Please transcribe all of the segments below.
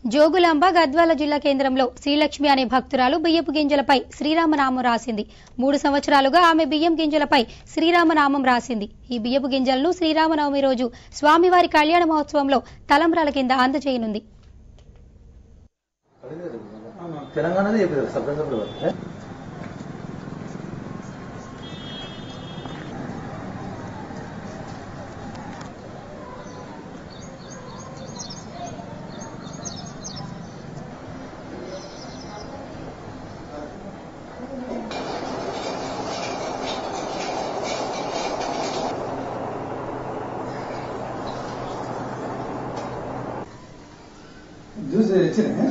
జోగులాంబ గద్వాల జిల్లా కేంద్రంలో శ్రీలక్ష్మి అనే భక్తురాలు బియ్యపు గింజలపై శ్రీరామనామం రాసింది. 3 సంవత్సరాలుగా ఆమె బియ్యం గింజలపై శ్రీరామనామం రాసింది. ఈ బియ్యపు గింజలను శ్రీరామనవమి రోజు స్వామివారి కళ్యాణ మహోత్సవంలో తలంబ్రాల కింద అందజేయనుంది. జ్యూస్ ఇచ్చినా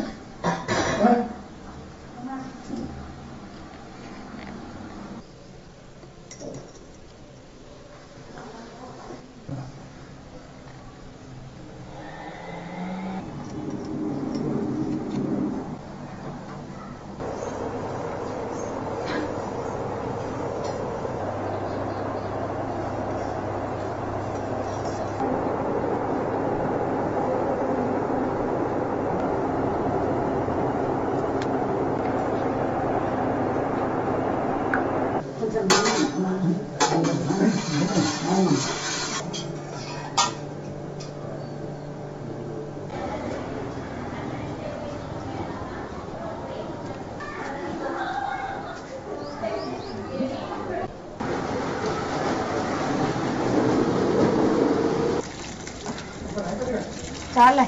చాలా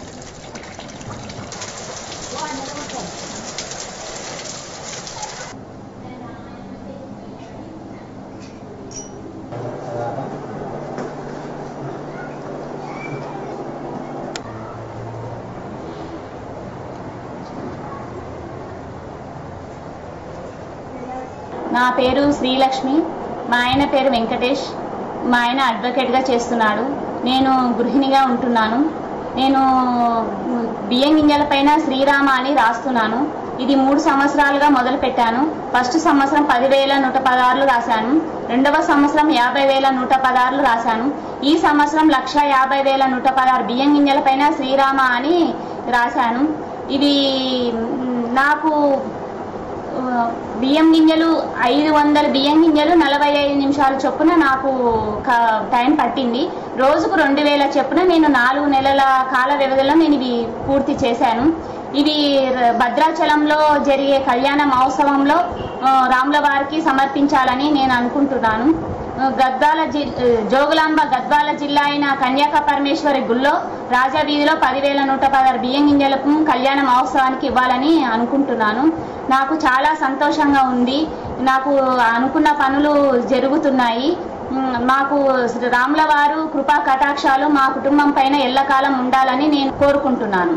నా పేరు శ్రీలక్ష్మి, మా ఆయన పేరు వెంకటేష్. మా ఆయన అడ్వకేట్గా చేస్తున్నాడు. నేను గృహిణిగా ఉంటున్నాను. నేను బియ్యం గింజలపైన శ్రీరామ అని రాస్తున్నాను. ఇది 3 సంవత్సరాలుగా మొదలు పెట్టాను. ఫస్ట్ సంవత్సరం 10,116 రాశాను. రెండవ సంవత్సరం 50,116 రాశాను. ఈ సంవత్సరం 1,50,116 బియ్యం గింజలపైన శ్రీరామ అని రాశాను. ఇది నాకు బియ్యం గింజలు 500 బియ్యం గింజలు 45 నిమిషాల చొప్పున నాకు టైం పట్టింది. రోజుకు 2,000 చొప్పున నేను 4 నెలల కాల వ్యవధిలో నేను ఇవి పూర్తి చేశాను. ఇవి భద్రాచలంలో జరిగే కళ్యాణ మహోత్సవంలో రాముల వారికి సమర్పించాలని నేను అనుకుంటున్నాను. జోగులాంబ గద్వాల జిల్లా అయిన కన్యాక పరమేశ్వరి గుళ్ళో రాజావీధిలో 10,116 బియ్యం గింజలకు కళ్యాణ మహోత్సవానికి ఇవ్వాలని అనుకుంటున్నాను. నాకు చాలా సంతోషంగా ఉంది. నాకు అనుకున్న పనులు జరుగుతున్నాయి. మాకు రాముల వారు కృపా కటాక్షాలు మా కుటుంబం పైన ఎల్లకాలం ఉండాలని నేను కోరుకుంటున్నాను.